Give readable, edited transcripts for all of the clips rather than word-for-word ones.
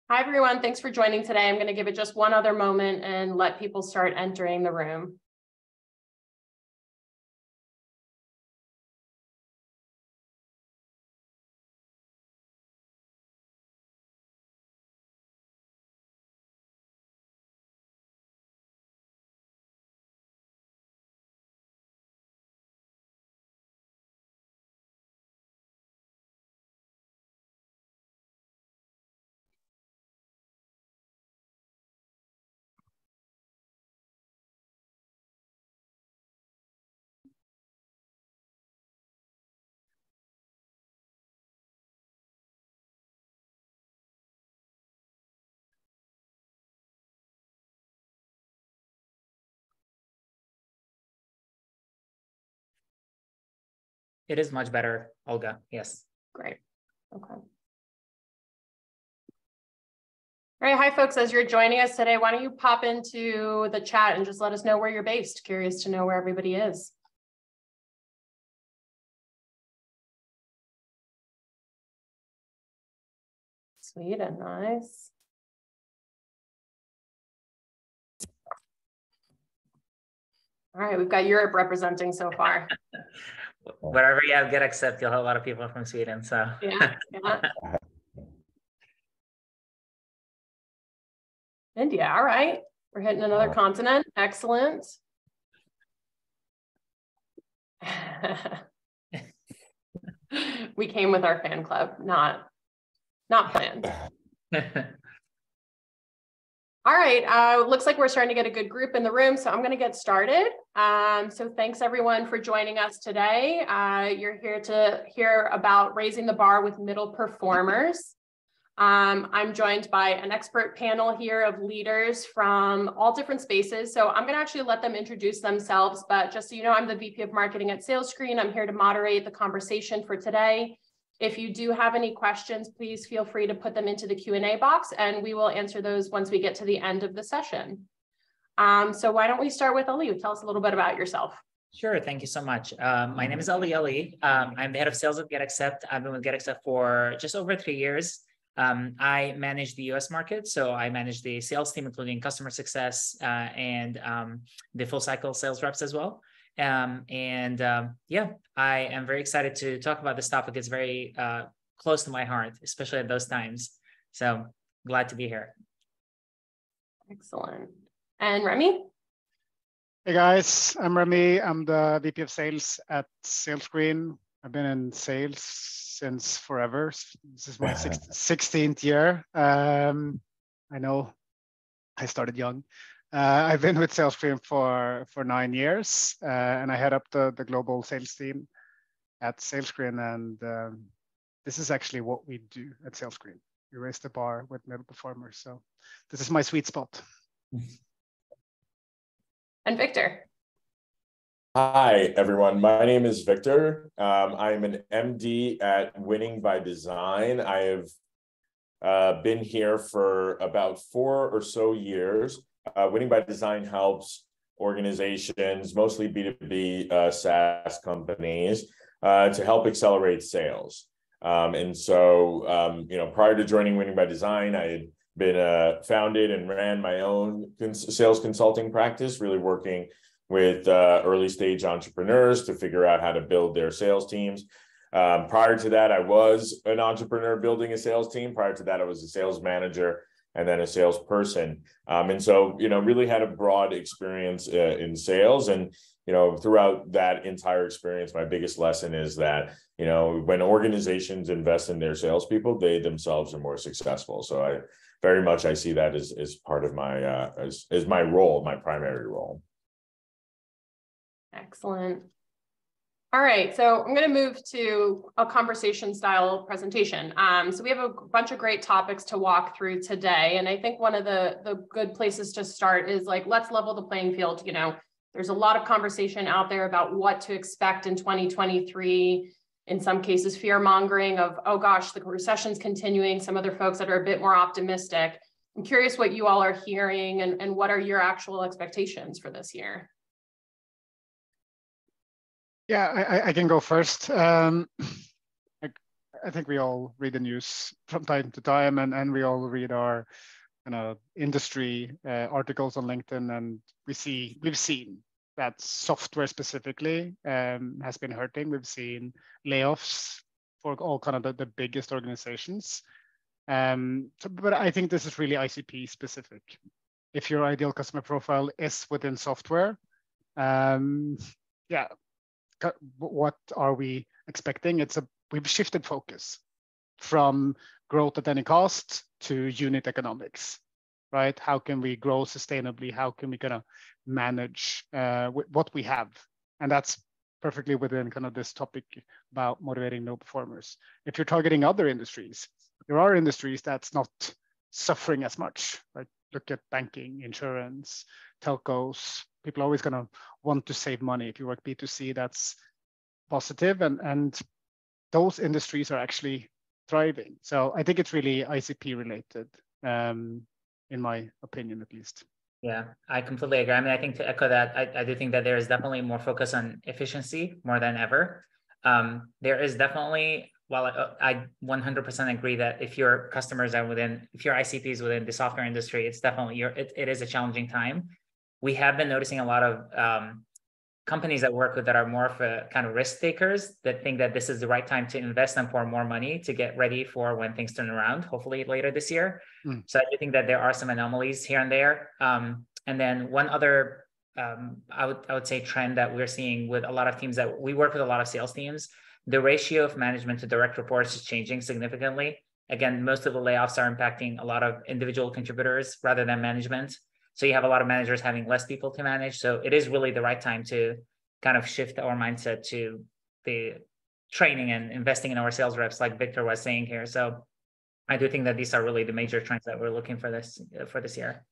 Hi, everyone. Thanks for joining today. I'm going to give it just one other moment and let people start entering the room. It is much better, Olga. Yes. Great. Okay. All right. Hi, folks. As you're joining us today, why don't you pop into the chat and just let us know where you're based? Curious to know where everybody is. Sweden, nice. All right, we've got Europe representing so far. Wherever you have GetAccept, you'll have a lot of people from Sweden. So yeah. India, all right. We're hitting another continent. Excellent. We came with our fan club, not planned. All right, looks like we're starting to get a good group in the room, so I'm going to get started. So thanks everyone for joining us today. You're here to hear about raising the bar with middle performers. I'm joined by an expert panel here of leaders from all different spaces. So I'm going to actually let them introduce themselves, but just so you know, I'm the VP of Marketing at SalesScreen. I'm here to moderate the conversation for today. If you do have any questions, please feel free to put them into the Q&A box and we will answer those once we get to the end of the session. So why don't we start with Ali? Tell us a little bit about yourself. Sure. Thank you so much. My name is Ali. I'm the head of sales at GetAccept. I've been with GetAccept for just over 3 years. I manage the US market. So I manage the sales team, including customer success and the full cycle sales reps as well. Yeah, I am very excited to talk about this topic. It's very close to my heart, especially at those times. So glad to be here. Excellent. And Remy? Hey guys, I'm Remy. I'm the VP of Sales at SalesScreen. I've been in sales since forever. This is my 16th year. I know I started young. I've been with SalesScreen for 9 years, and I head up the global sales team at SalesScreen. And this is actually what we do at SalesScreen. We raise the bar with middle performers. So this is my sweet spot. And Victor. Hi, everyone. My name is Victor. I'm an MD at Winning by Design. I have been here for about 4 or so years. Winning by Design helps organizations, mostly B2B SaaS companies, to help accelerate sales. And so, prior to joining Winning by Design, I had been founded and ran my own sales consulting practice, really working with early stage entrepreneurs to figure out how to build their sales teams. Prior to that, I was an entrepreneur building a sales team. Prior to that, I was a sales manager and then a salesperson. And so, really had a broad experience in sales. And, throughout that entire experience, my biggest lesson is that, when organizations invest in their salespeople, they themselves are more successful. So I see that as part of my, as my role, my primary role. Excellent. All right, so I'm going to move to a conversation style presentation. So we have a bunch of great topics to walk through today. And I think one of the good places to start is let's level the playing field. There's a lot of conversation out there about what to expect in 2023. In some cases, fear mongering of, oh gosh, the recession's continuing. Some other folks that are a bit more optimistic. I'm curious what you all are hearing and what are your actual expectations for this year? Yeah, I can go first. I I think we all read the news from time to time, and we all read our industry articles on LinkedIn, and we've seen that software specifically has been hurting. We've seen layoffs for all kind of the biggest organizations. But I think this is really ICP specific. If your ideal customer profile is within software, what are we expecting? We've shifted focus from growth at any cost to unit economics, right? How can we grow sustainably? How can we kind of manage what we have? And that's perfectly within kind of this topic about motivating no performers. If you're targeting other industries, there are industries that's not suffering as much, right? Look at banking, insurance, telcos. People are always going to want to save money. If you work B2C, that's positive, and those industries are actually thriving. So I think it's really ICP related, in my opinion, at least. Yeah, I completely agree. I mean, I think to echo that, I do think that there is definitely more focus on efficiency more than ever. There is definitely, while I 100% agree that if your customers are if your ICP is within the software industry, it's definitely, it is a challenging time. We have been noticing a lot of companies that work with that are more of a kind of risk takers that think that this is the right time to invest and pour more money to get ready for when things turn around, hopefully later this year. So I do think that there are some anomalies here and there. And then one other, I would say trend that we're seeing with a lot of teams that we work with, a lot of sales teams, the ratio of management to direct reports is changing significantly. Again, most of the layoffs are impacting a lot of individual contributors rather than management. So you have a lot of managers having less people to manage. So it is really the right time to kind of shift our mindset to the training and investing in our sales reps, like Victor was saying here. So I do think that these are really the major trends that we're looking for this year.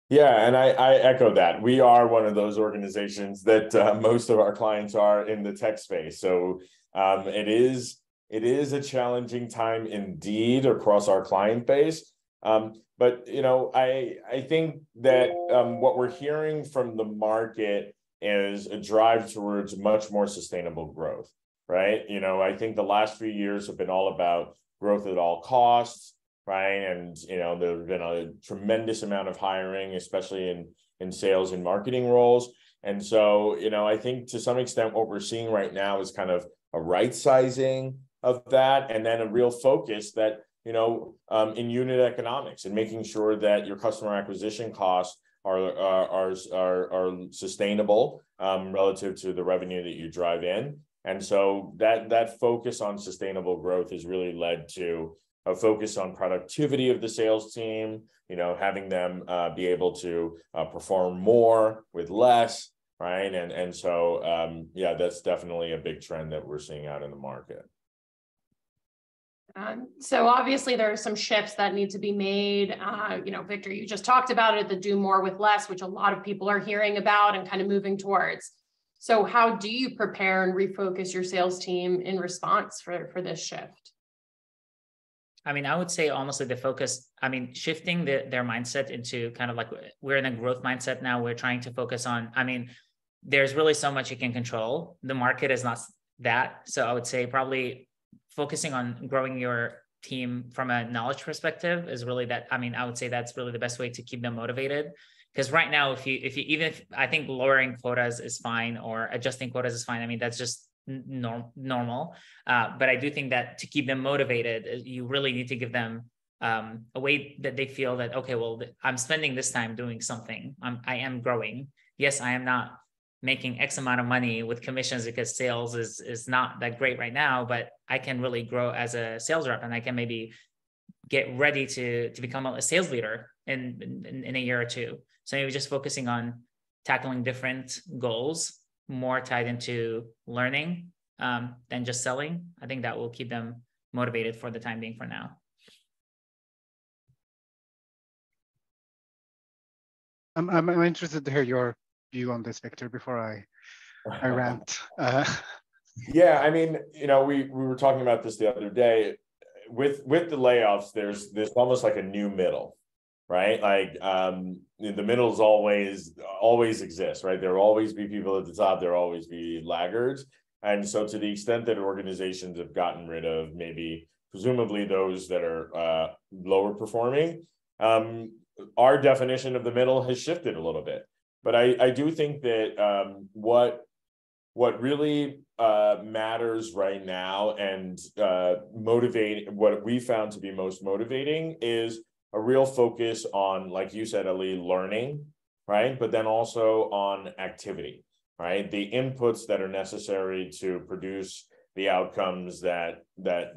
Yeah, and I echo that. We are one of those organizations that most of our clients are in the tech space. So it is a challenging time indeed across our client base. But I think that what we're hearing from the market is a drive towards much more sustainable growth, right? I think the last few years have been all about growth at all costs, right? And there's been a tremendous amount of hiring, especially in sales and marketing roles. And so I think to some extent what we're seeing right now is kind of a right sizing of that, and then a real focus that in unit economics and making sure that your customer acquisition costs are sustainable relative to the revenue that you drive in. And so that focus on sustainable growth has really led to a focus on productivity of the sales team, having them be able to perform more with less, right? And so, that's definitely a big trend that we're seeing out in the market. So obviously there are some shifts that need to be made. Victor, you just talked about it, the do more with less, which a lot of people are hearing about and kind of moving towards. So how do you prepare and refocus your sales team in response for this shift? I mean, I would say almost like the focus, shifting their mindset into kind of like, we're in a growth mindset now. We're trying to focus on, there's really so much you can control. The market is not that. So I would say probably focusing on growing your team from a knowledge perspective is really that. I would say that's really the best way to keep them motivated. Because right now, if I think lowering quotas is fine or adjusting quotas is fine. That's just normal. But I do think that to keep them motivated, you really need to give them a way that they feel that, okay, well, I'm spending this time doing something. I am growing. Yes, I am not making X amount of money with commissions because sales is not that great right now, but I can really grow as a sales rep, and I can maybe get ready to become a sales leader in a year or two. So maybe just focusing on tackling different goals, more tied into learning than just selling. I think that will keep them motivated for the time being for now. I'm interested to hear your view on this, Victor, before I rant. Yeah, we were talking about this the other day. With the layoffs, there's almost like a new middle, right? Like the middles always exist, right? There will always be people at the top. There will always be laggards. And so to the extent that organizations have gotten rid of maybe presumably those that are lower performing, our definition of the middle has shifted a little bit. But I do think that what really matters right now and what we found to be most motivating is a real focus on, like you said, Ali, learning, right? But then also on activity, right? The inputs that are necessary to produce the outcomes that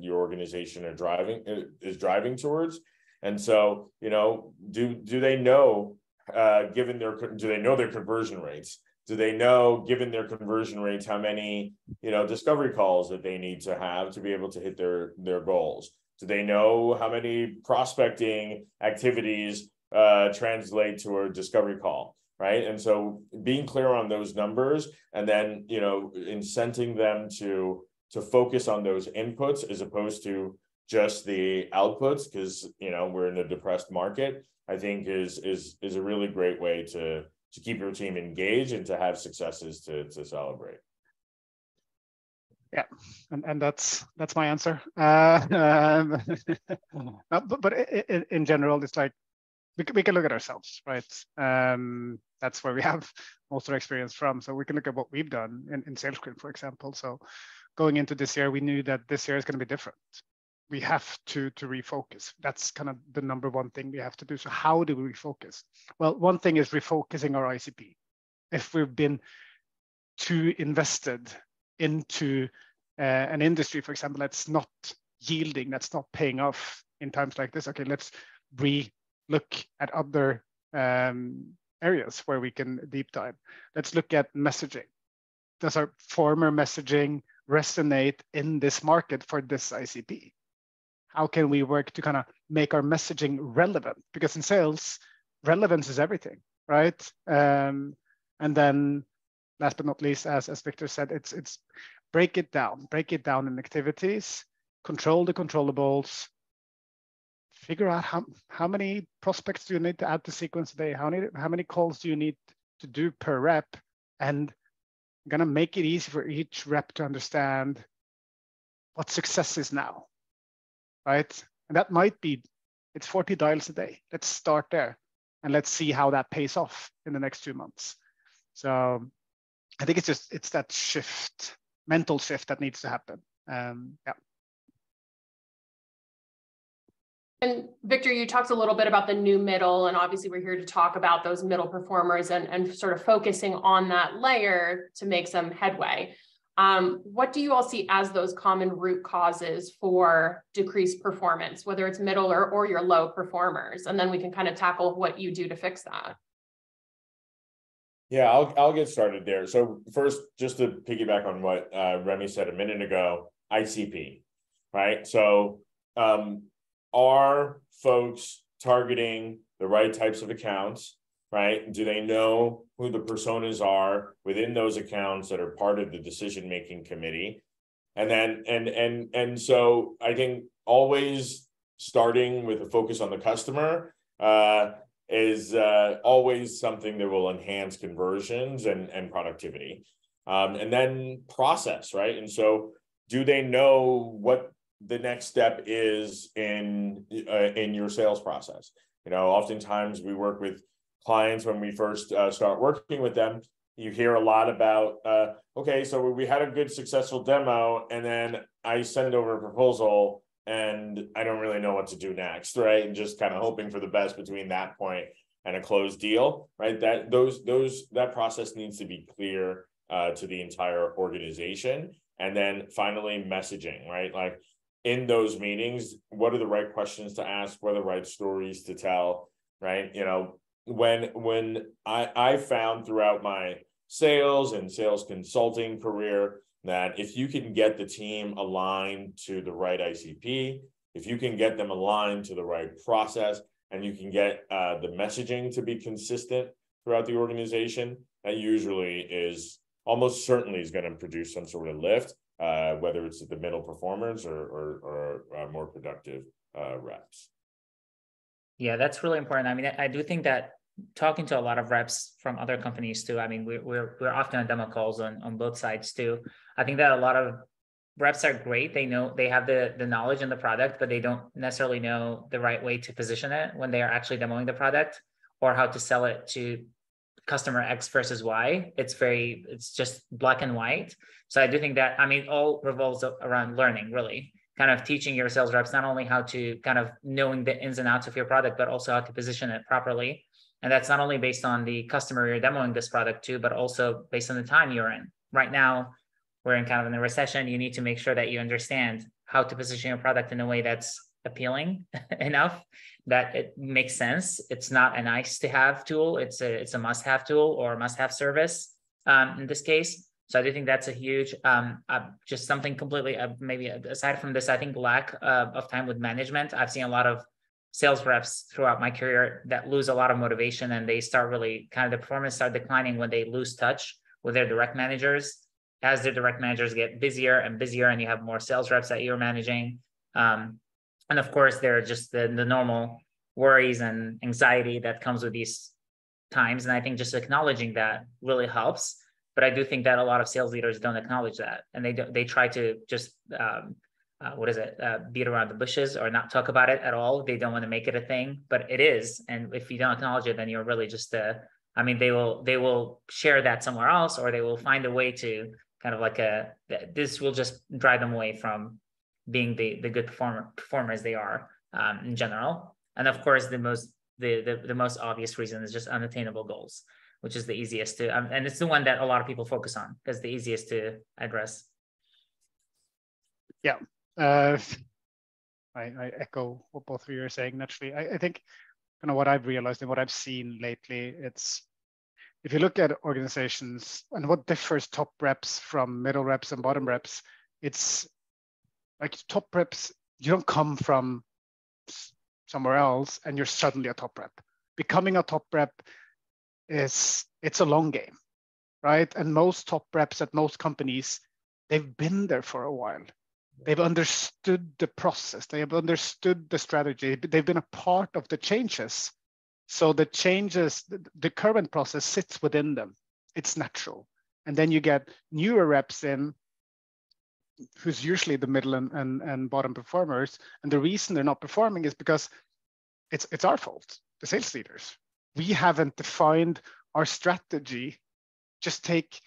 your organization is driving towards. And so, do they know, do they know their conversion rates? Do they know, given their conversion rates, how many, discovery calls that they need to have to be able to hit their goals? Do they know how many prospecting activities translate to a discovery call, right? And so being clear on those numbers and then, incenting them to focus on those inputs as opposed to just the outputs, because, we're in a depressed market, I think is a really great way to keep your team engaged and to have successes to celebrate. Yeah, and that's my answer. But in general, it's like we can look at ourselves, right? That's where we have most of our experience from. So we can look at what we've done in SalesCreen, for example. So going into this year, we knew that this year is going to be different. We have to refocus. That's kind of the number one thing we have to do. So how do we refocus? Well, one thing is refocusing our ICP. If we've been too invested into an industry, for example, that's not yielding, that's not paying off in times like this, okay, let's look at other areas where we can deep dive. Let's look at messaging. Does our former messaging resonate in this market for this ICP? How can we work to kind of make our messaging relevant? Because in sales, relevance is everything, right? And then last but not least, as Victor said, it's break it down in activities, control the controllables, figure out how many prospects do you need to add to sequence a day? How many calls do you need to do per rep? And I'm gonna make it easy for each rep to understand what success is now, right? And that might be, it's 40 dials a day. Let's start there and let's see how that pays off in the next 2 months. So I think it's that shift, mental shift that needs to happen. Yeah. And Victor, you talked a little bit about the new middle, and obviously we're here to talk about those middle performers and sort of focusing on that layer to make some headway. What do you all see as those common root causes for decreased performance, whether it's middle or your low performers? And then we can kind of tackle what you do to fix that. Yeah, I'll get started there. So first, just to piggyback on what Remy said a minute ago, ICP, right? So are folks targeting the right types of accounts, right? Do they know who the personas are within those accounts that are part of the decision-making committee? And then, and so I think always starting with a focus on the customer is always something that will enhance conversions and productivity. And then process, right? And so do they know what the next step is in your sales process? Oftentimes we work with clients when we first start working with them. You hear a lot about, okay, so we had a good successful demo, and then I send over a proposal, and I don't really know what to do next, right? And just kind of hoping for the best between that point and a closed deal, right? That process needs to be clear to the entire organization. And then finally, messaging, right? Like, in those meetings, what are the right questions to ask? What are the right stories to tell, right? When I found throughout my sales and sales consulting career that if you can get the team aligned to the right ICP, if you can get them aligned to the right process, and you can get the messaging to be consistent throughout the organization, that usually is almost certainly is going to produce some sort of lift. Whether it's the middle performers or more productive reps. Yeah, that's really important. I mean, I do think that talking to a lot of reps from other companies too, I mean, we're often on demo calls on both sides too. I think that a lot of reps are great. They know, they have the knowledge in the product, but they don't necessarily know the right way to position it when they are actually demoing the product, or how to sell it to customer X versus Y. It's just black and white. So I do think that, I mean, all revolves around learning, really, kind of teaching your sales reps not only how to kind of knowing the ins and outs of your product, but also how to position it properly. And that's not only based on the customer you're demoing this product to, but also based on the time you're in. Right now, we're in kind of in a recession. You need to make sure that you understand how to position your product in a way that's appealing enough that it makes sense. It's not a nice to have tool. It's a must have tool or must have service in this case. So I do think that's a huge, just something completely, maybe aside from this, I think lack of time with management. I've seen a lot of sales reps throughout my career that lose a lot of motivation, and they start really kind of the performance start declining when they lose touch with their direct managers. As their direct managers get busier and busier, and you have more sales reps that you're managing. And of course, there are just the normal worries and anxiety that comes with these times. And I think just acknowledging that really helps. But I do think that a lot of sales leaders don't acknowledge that. And they try to just, beat around the bushes or not talk about it at all. They don't want to make it a thing, but it is. And if you don't acknowledge it, then you're really just, they will share that somewhere else, or they will find a way to kind of like this will just drive them away from being the good performers they are in general. And of course, the most obvious reason is just unattainable goals, which is the easiest to, and it's the one that a lot of people focus on because the easiest to address. Yeah, I echo what both of you are saying. Naturally, I think kind of what I've realized and what I've seen lately, it's if you look at organizations and what differs top reps from middle reps and bottom reps, it's like top reps, you don't come from somewhere else and you're suddenly a top rep. Becoming a top rep it's a long game, right? And most top reps at most companies, they've been there for a while. They've understood the process. They have understood the strategy. They've been a part of the changes. So the changes, the current process sits within them. It's natural. And then you get newer reps in, who's usually the middle and bottom performers. And the reason they're not performing is because it's our fault, the sales leaders. We haven't defined our strategy. Just take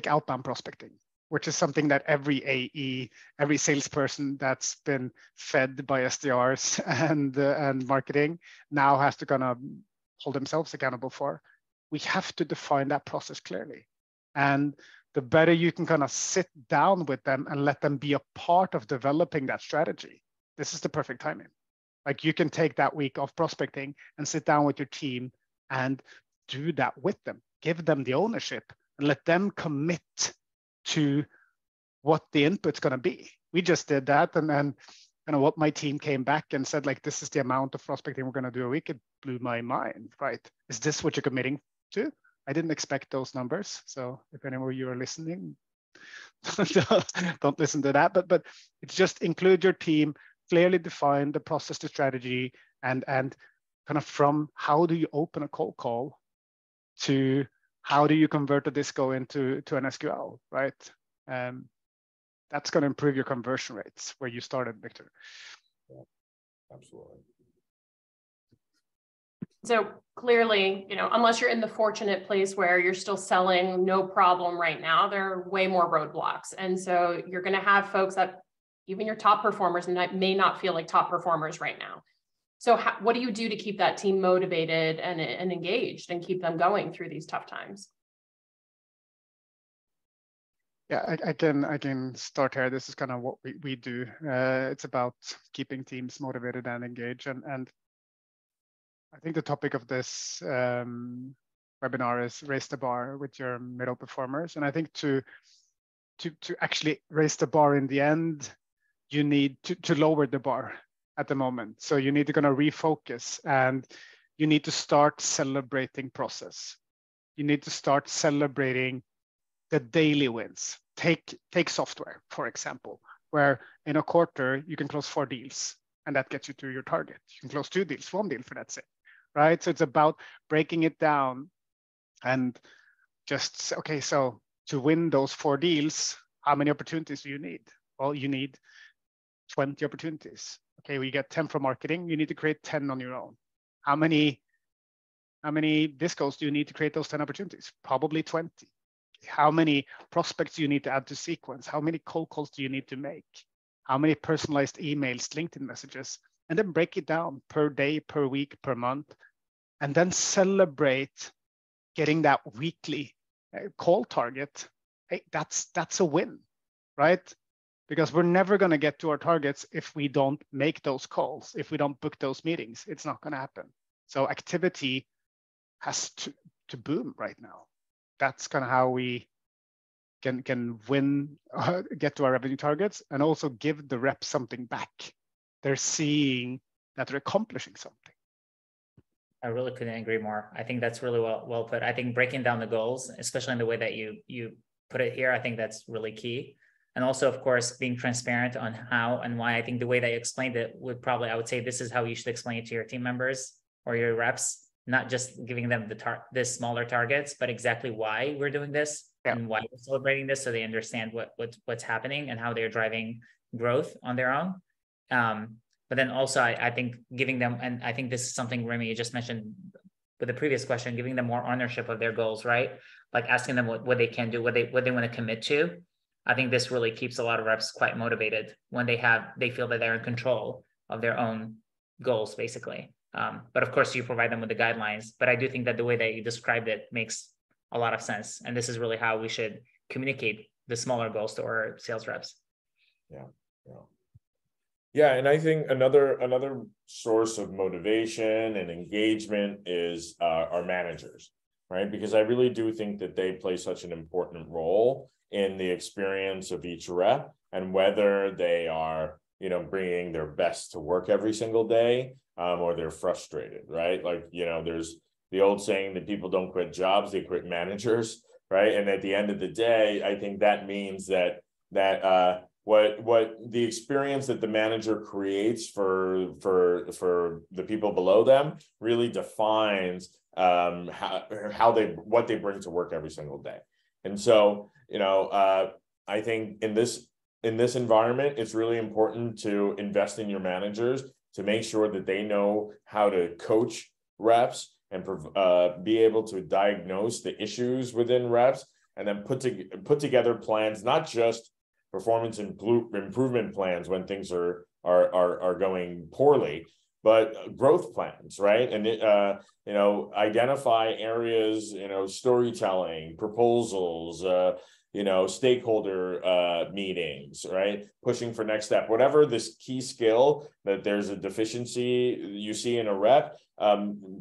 outbound prospecting, which is something that every AE, every salesperson that's been fed by SDRs and marketing now has to kind of hold themselves accountable for. We have to define that process clearly. And the better you can kind of sit down with them and let them be a part of developing that strategy, this is the perfect timing. Like you can take that week of prospecting and sit down with your team and do that with them. Give them the ownership and let them commit to what the input's going to be. We just did that, and then what my team came back and said, like, this is the amount of prospecting we're going to do a week. It blew my mind, right? Is this what you're committing to? I didn't expect those numbers. So if anyone of you are listening, don't listen to that. But it's just include your team, clearly define the process to strategy, and kind of from how do you open a cold call to how do you convert a disco into an SQL, right? That's going to improve your conversion rates where you started, Victor. Yeah, absolutely. So clearly, unless you're in the fortunate place where you're still selling no problem right now, there are way more roadblocks. And so you're going to have folks that even your top performers may not feel like top performers right now. So what do you do to keep that team motivated and engaged and keep them going through these tough times? Yeah, I can start here. This is kind of what we do. It's about keeping teams motivated and engaged. And I think the topic of this webinar is raise the bar with your middle performers. And I think to actually raise the bar in the end, you need to lower the bar at the moment. So you need to kind of refocus, and you need to start celebrating process. You need to start celebrating the daily wins. Take software, for example, where in a quarter you can close 4 deals and that gets you to your target. You can close 2 deals, 1 deal for that sake, right? So it's about breaking it down and just, okay, so to win those 4 deals, How many opportunities do you need? Well, you need 20 opportunities. Okay, well, you get 10 from marketing. You need to create 10 on your own. How many discos do you need to create those 10 opportunities? Probably 20. How many prospects do you need to add to sequence? How many cold calls do you need to make? How many personalized emails, LinkedIn messages? And then break it down per day, per week, per month, and then celebrate getting that weekly call target. Hey, that's a win, right? Because we're never going to get to our targets if we don't make those calls, if we don't book those meetings. It's not going to happen. So activity has to boom right now. That's kind of how we can win, get to our revenue targets, and also give the reps something back. They're seeing that they're accomplishing something. I really couldn't agree more. I think that's really well put. I think breaking down the goals, especially in the way that you put it here, I think that's really key. And also, of course, being transparent on how and why. I think the way that you explained it I would say this is how you should explain it to your team members or your reps, not just giving them the smaller targets, but exactly why we're doing this and why we're celebrating this, so they understand what's happening and how they're driving growth on their own. But then also, I think giving them, and I think this is something, Remy, you just mentioned with the previous question, giving them more ownership of their goals, right? Like asking them what they can do, what they want to commit to. I think this really keeps a lot of reps quite motivated when they feel that they're in control of their own goals, basically. But of course, you provide them with the guidelines. But I do think that the way that you described it makes a lot of sense. And this is really how we should communicate the smaller goals to our sales reps. Yeah, and I think another source of motivation and engagement is our managers, right? Because I really do think that they play such an important role in the experience of each rep, and whether they are, bringing their best to work every single day, or they're frustrated, right? Like, there's the old saying that people don't quit jobs, they quit managers, right? And at the end of the day, I think that means that what the experience that the manager creates for the people below them really defines what they bring to work every single day. And so, I think in this environment, it's really important to invest in your managers to make sure that they know how to coach reps and be able to diagnose the issues within reps, and then put together plans, not just performance improvement plans when things are going poorly, but growth plans, right? And identify areas, storytelling, proposals, stakeholder meetings, right? Pushing for next step, whatever this key skill that there's a deficiency you see in a rep,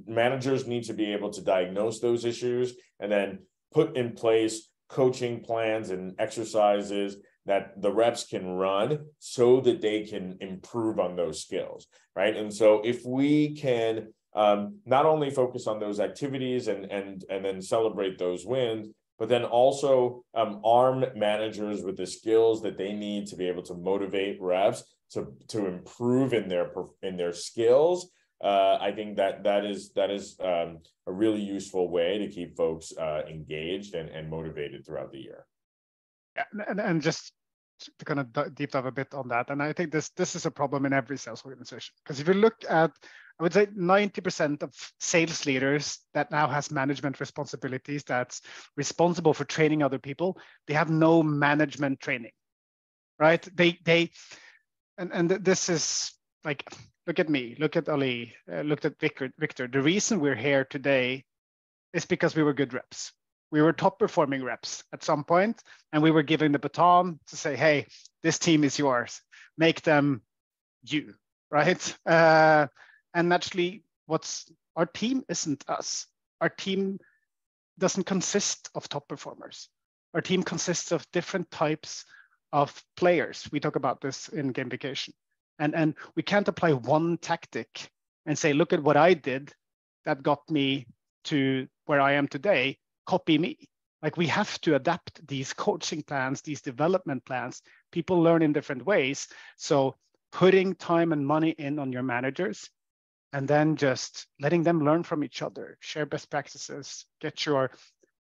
managers need to be able to diagnose those issues and then put in place coaching plans and exercises that the reps can run so that they can improve on those skills, right? And so if we can not only focus on those activities and then celebrate those wins, but then also arm managers with the skills that they need to be able to motivate reps to improve in their skills. I think that is a really useful way to keep folks engaged and motivated throughout the year. Yeah, and just to kind of deep dive a bit on that, and I think this is a problem in every sales organization, because if you look at, I would say 90% of sales leaders that now has management responsibilities, that's responsible for training other people, they have no management training, right? And this is like, look at me, look at Ali, look at Victor. The reason we're here today is because we were good reps. We were top performing reps at some point, and we were given the baton to say, hey, this team is yours. Make them you, right? And naturally, our team isn't us. Our team doesn't consist of top performers. Our team consists of different types of players. We talk about this in gamification. And we can't apply one tactic and say, look at what I did that got me to where I am today. Copy me. Like, we have to adapt these coaching plans, these development plans. People learn in different ways. So putting time and money in on your managers, and then just letting them learn from each other, share best practices, get your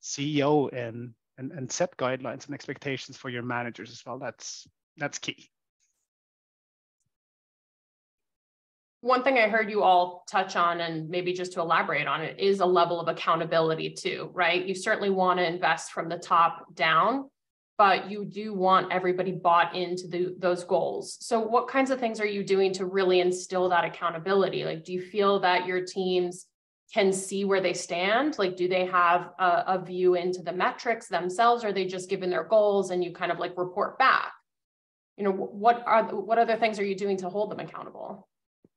CEO in, and set guidelines and expectations for your managers as well. That's key. One thing I heard you all touch on, and maybe just to elaborate on it, is a level of accountability too, right? You certainly want to invest from the top down, but you do want everybody bought into those goals. So what kinds of things are you doing to really instill that accountability? Like, do you feel that your teams can see where they stand? Like, do they have a view into the metrics themselves? Or are they just given their goals and you kind of like report back? You know, what other things are you doing to hold them accountable?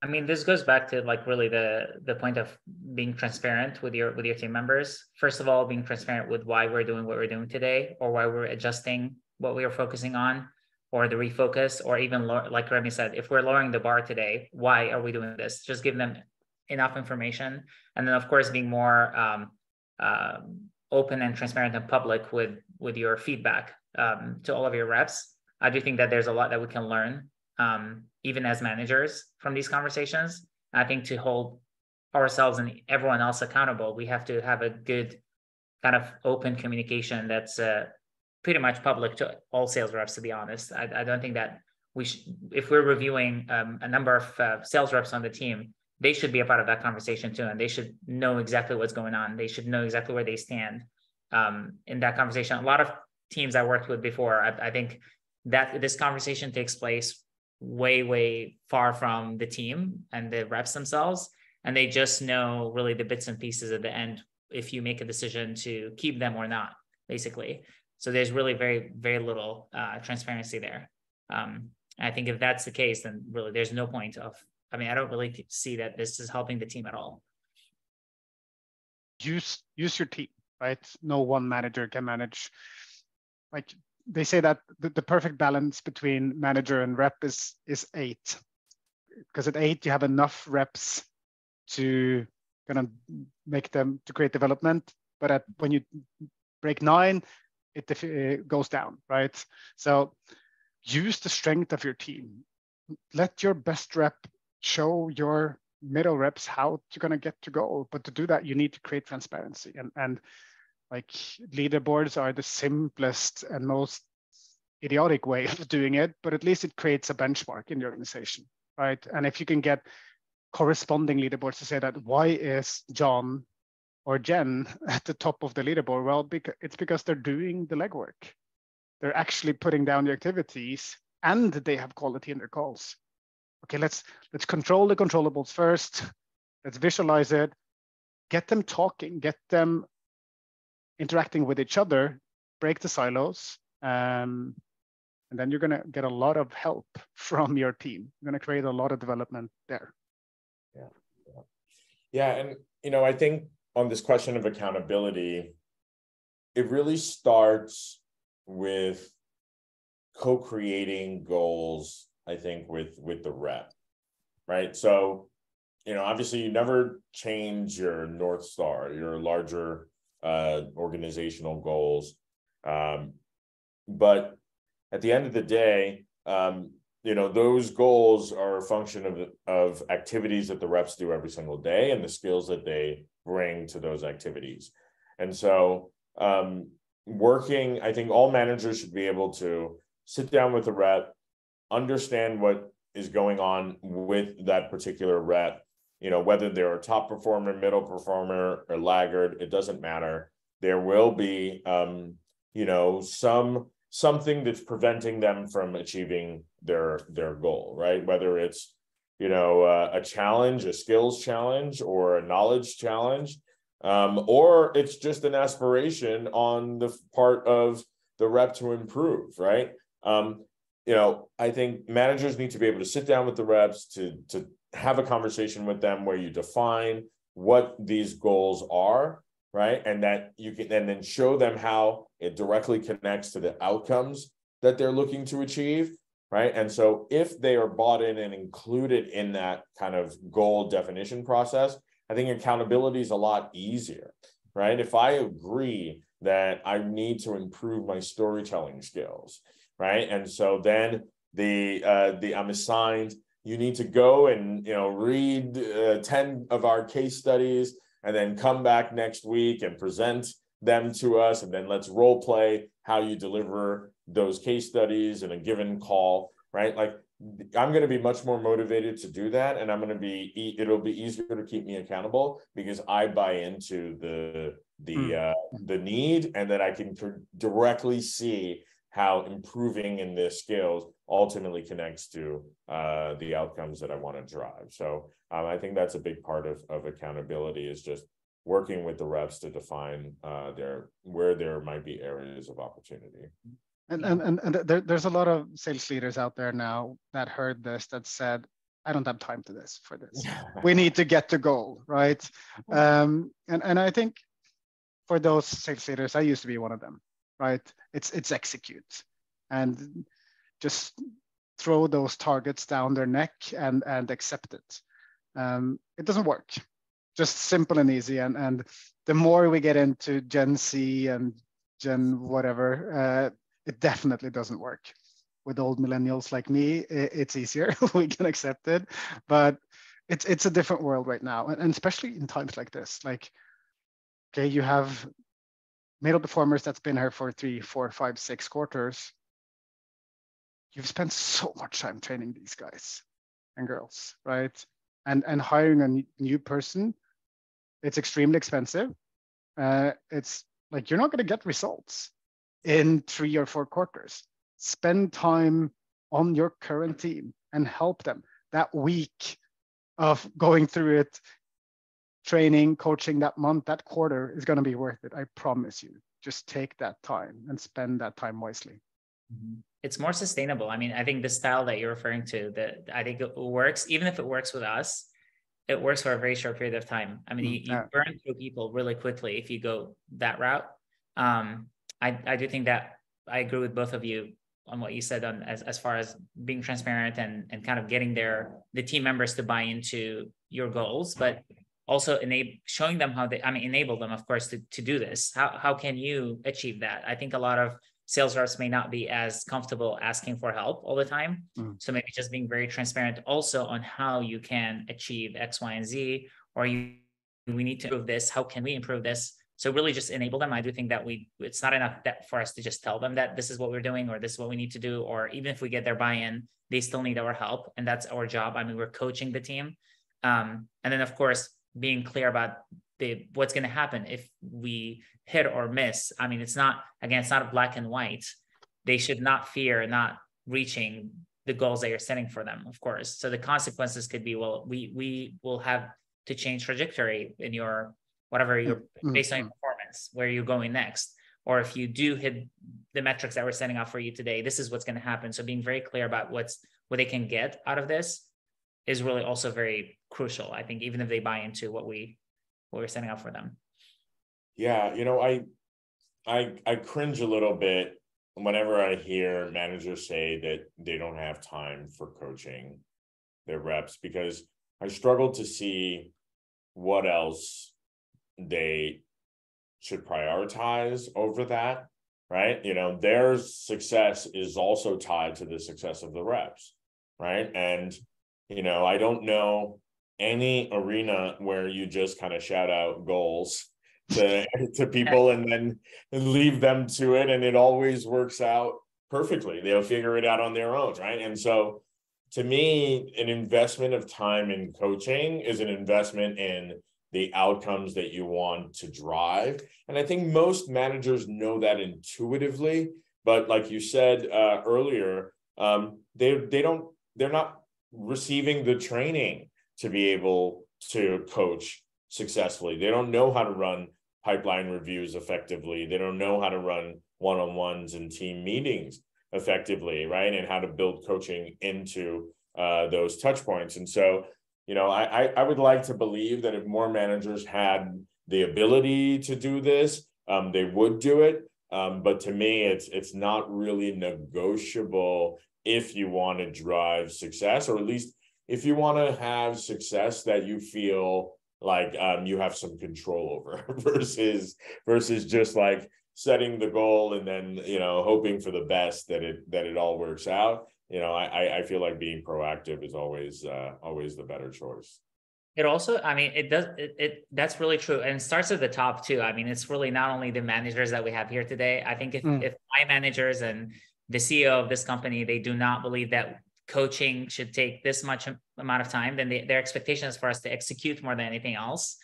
I mean, this goes back to like really the point of being transparent with your team members. First of all, being transparent with why we're doing what we're doing today, or why we're adjusting what we are focusing on, or the refocus, or even like Remy said, if we're lowering the bar today, why are we doing this? Just give them enough information, and then of course being more open and transparent and public with your feedback to all of your reps. I do think that there's a lot that we can learn. Even as managers from these conversations. I think to hold ourselves and everyone else accountable, we have to have a good kind of open communication that's pretty much public to all sales reps, to be honest. I don't think that we should, if we're reviewing a number of sales reps on the team, they should be a part of that conversation too. And they should know exactly what's going on. They should know exactly where they stand in that conversation. A lot of teams I worked with before, I think that this conversation takes place way far from the team and the reps themselves, and they just know really the bits and pieces at the end if you make a decision to keep them or not, basically. So there's really very little transparency there. I think if that's the case, then really there's no point of, I mean, I don't really see that this is helping the team at all. Use your team, right? No one manager can manage. Like they say that the perfect balance between manager and rep is 8, because at 8 you have enough reps to kind of make them to create development, but when you break 9, it goes down, right? So use the strength of your team. Let your best rep show your middle reps how you're going to get to goal, but to do that you need to create transparency, and like leaderboards are the simplest and most idiotic way of doing it, but at least it creates a benchmark in the organization, right? And if you can get corresponding leaderboards to say that why is John or Jen at the top of the leaderboard? Well, it's because they're doing the legwork. They're actually putting down the activities and they have quality in their calls. Okay, let's control the controllables first. Let's visualize it, get them talking, get them interacting with each other, break the silos, and then you're going to get a lot of help from your team. You're going to create a lot of development there. Yeah, and I think on this question of accountability, it really starts with co-creating goals, I think, with the rep, right? So, obviously you never change your North Star, your larger organizational goals. But at the end of the day, those goals are a function of activities that the reps do every single day and the skills that they bring to those activities. And so I think all managers should be able to sit down with the rep, understand what is going on with that particular rep, whether they're a top performer, middle performer, or laggard, it doesn't matter. There will be, something that's preventing them from achieving their goal, right? Whether it's, a challenge, a skills challenge, or a knowledge challenge, or it's just an aspiration on the part of the rep to improve, right? I think managers need to be able to sit down with the reps to have a conversation with them where you define what these goals are, right? And that you can and then show them how it directly connects to the outcomes that they're looking to achieve, right? And so if they are bought in and included in that kind of goal definition process, I think accountability is a lot easier, right? If I agree that I need to improve my storytelling skills, right? And so then I'm assigned, you need to go and read 10 of our case studies and then come back next week and present them to us, and then let's role play how you deliver those case studies in a given call, right? Like, I'm going to be much more motivated to do that, and it'll be easier to keep me accountable because I buy into the need, and that I can directly see how improving in the skills ultimately connects to the outcomes that I want to drive. So I think that's a big part of accountability, is just working with the reps to define where there might be areas of opportunity. And there's a lot of sales leaders out there now that heard this, that said, I don't have time for this. We need to get to goal, right? And I think for those sales leaders, I used to be one of them, right? It's execute and just throw those targets down their neck and accept it. It doesn't work. Just simple and easy. And the more we get into Gen Z and Gen whatever, it definitely doesn't work. With old millennials like me, it's easier. We can accept it, but it's a different world right now, and especially in times like this. Like, okay, you have middle performers that's been here for 3, 4, 5, 6 quarters. You've spent so much time training these guys and girls, right? And hiring a new person, it's extremely expensive. It's like, you're not going to get results in 3 or 4 quarters. Spend time on your current team and help them. That week of going through it, training, coaching, that month, that quarter is going to be worth it. I promise you. Just take that time and spend that time wisely. It's more sustainable. I mean, I think the style that you're referring to, that I think it works, even if it works with us, it works for a very short period of time. I mean, you burn through people really quickly if you go that route. I do think that I agree with both of you on what you said on as far as being transparent and kind of getting the team members to buy into your goals, but also showing them how enable them, of course, to do this. How can you achieve that? I think a lot of sales reps may not be as comfortable asking for help all the time. So maybe just being very transparent also on how you can achieve X, Y, and Z, or we need to improve this. How can we improve this? So really just enable them. I do think that it's not enough for us to just tell them that this is what we're doing, or this is what we need to do, or even if we get their buy-in, they still need our help. And that's our job. I mean, we're coaching the team. And then of course, being clear about what's going to happen if we hit or miss. I mean, it's not black and white. They should not fear not reaching the goals that you're setting for them, of course. So the consequences could be, well, we will have to change trajectory in your whatever you're based on your performance, where you're going next. Or if you do hit the metrics that we're setting out for you today, this is what's going to happen. So being very clear about what they can get out of this is really also very crucial. I think even if they buy into what we're setting out for them. Yeah, I cringe a little bit whenever I hear managers say that they don't have time for coaching their reps, because I struggle to see what else they should prioritize over that, right? Their success is also tied to the success of the reps, right? And, I don't know any arena where you just kind of shout out goals to people and then leave them to it, and it always works out perfectly. They'll figure it out on their own, right? And so to me, an investment of time in coaching is an investment in the outcomes that you want to drive. And I think most managers know that intuitively, but like you said earlier, they're not receiving the training to be able to coach successfully. They don't know how to run pipeline reviews effectively. They don't know how to run one-on-ones and team meetings effectively, right? And how to build coaching into those touch points. And so, I would like to believe that if more managers had the ability to do this, they would do it. But to me, it's not really negotiable if you want to drive success, or at least if you want to have success that you feel like you have some control over versus just like setting the goal and then, hoping for the best that it all works out. I feel like being proactive is always the better choice. It also, I mean, it does, that's really true. And it starts at the top too. I mean, it's really not only the managers that we have here today. I think if my managers and the CEO of this company, they do not believe that coaching should take this much amount of time, then their expectation is for us to execute more than anything else.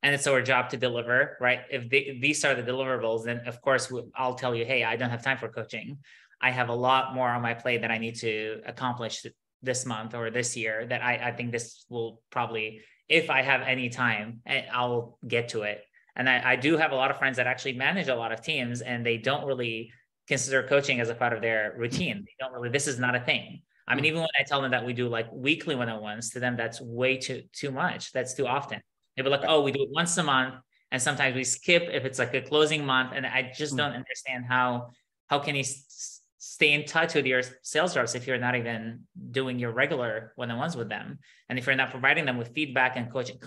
And it's our job to deliver, right? If these are the deliverables, then of course I'll tell you, hey, I don't have time for coaching. I have a lot more on my plate that I need to accomplish this month or this year that I think this will probably, if I have any time, I'll get to it. And I do have a lot of friends that actually manage a lot of teams, and they don't really consider coaching as a part of their routine. They don't really, this is not a thing. I mean, even when I tell them that we do like weekly one-on-ones, to them, that's way too much. That's too often. They were like, oh, we do it once a month. And sometimes we skip if it's like a closing month. And I just don't understand how can you stay in touch with your sales reps if you're not even doing your regular one-on-ones with them. And if you're not providing them with feedback and coaching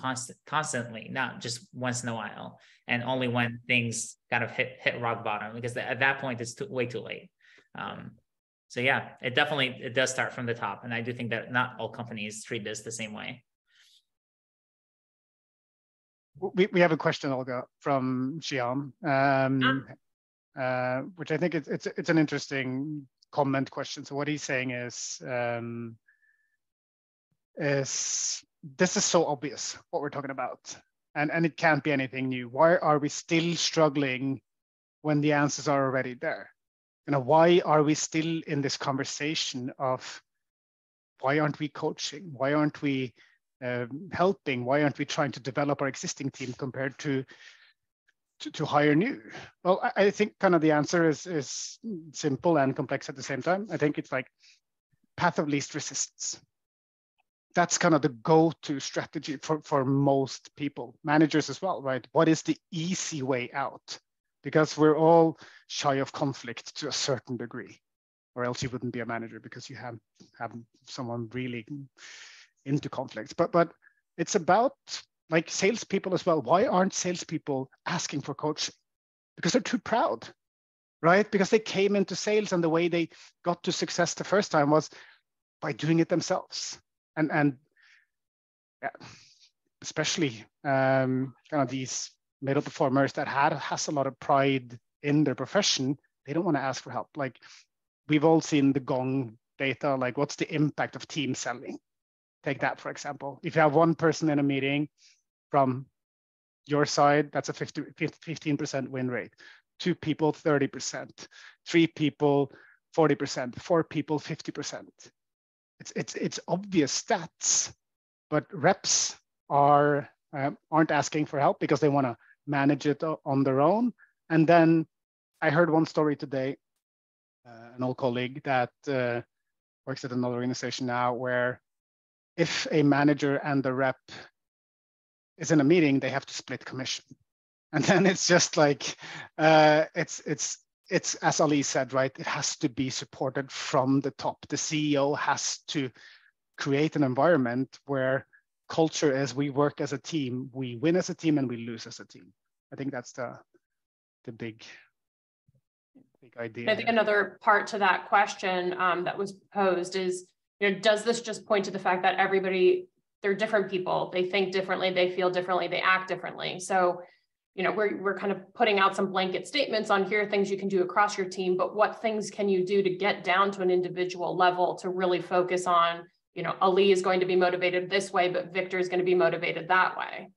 constantly, not just once in a while, and only when things kind of hit rock bottom, because at that point it's way too late. So yeah, it does start from the top. And I do think that not all companies treat this the same way. We have a question, Olga, from Xian, which I think it's an interesting comment question. So what he's saying is this is so obvious what we're talking about, and it can't be anything new. Why are we still struggling when the answers are already there? You know, why are we still in this conversation of why aren't we coaching? Why aren't we helping? Why aren't we trying to develop our existing team compared to hire new? Well, I think kind of the answer is simple and complex at the same time. I think it's like path of least resistance. That's kind of the go-to strategy for most people, managers as well, right? What is the easy way out? Because we're all shy of conflict to a certain degree, or else you wouldn't be a manager, because you have someone really into conflicts. But it's about like salespeople as well. Why aren't salespeople asking for coaching? Because they're too proud, right? Because they came into sales and the way they got to success the first time was by doing it themselves. And yeah, especially kind of these middle performers that has a lot of pride in their profession, they don't want to ask for help. Like we've all seen the Gong data, like what's the impact of team selling? Take that, for example. If you have one person in a meeting from your side, that's a 15% win rate. 2 people, 30%. 3 people, 40%. 4 people, 50%. It's obvious stats, but reps aren't asking for help because they want to manage it on their own. And then I heard one story today, an old colleague that works at another organization now, where if a manager and the rep is in a meeting, they have to split commission. And then it's just like, it's as Ali said, right? It has to be supported from the top. The CEO has to create an environment where culture is we work as a team, we win as a team, and we lose as a team. I think that's the big idea. I think another part to that question that was posed is, you know, does this just point to the fact that they're different people, they think differently, they feel differently, they act differently. So, you know, we're kind of putting out some blanket statements on here are things you can do across your team, but what things can you do to get down to an individual level to really focus on, you know, Ali is going to be motivated this way, but Victor is going to be motivated that way?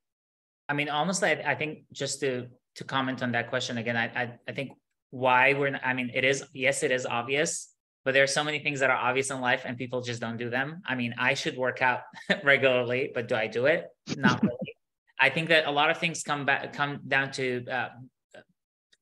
I mean, honestly, I think just to comment on that question again, I think why it is obvious, but there are so many things that are obvious in life and people just don't do them. I mean, I should work out regularly, but do I do it? Not really. I think that a lot of things come down to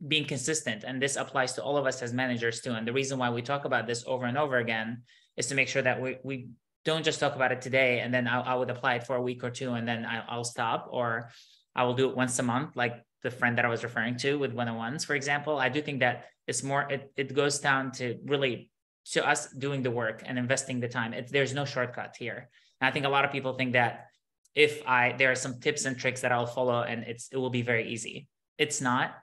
being consistent. And this applies to all of us as managers too. And the reason why we talk about this over and over again is to make sure that we don't just talk about it today and then I would apply it for a week or two and then I'll stop, or I will do it once a month, like the friend that I was referring to with one-on-ones, for example. I do think that it's more, it goes down to really to us doing the work and investing the time. There's no shortcut here. And I think a lot of people think that there are some tips and tricks that I'll follow and it will be very easy. It's not.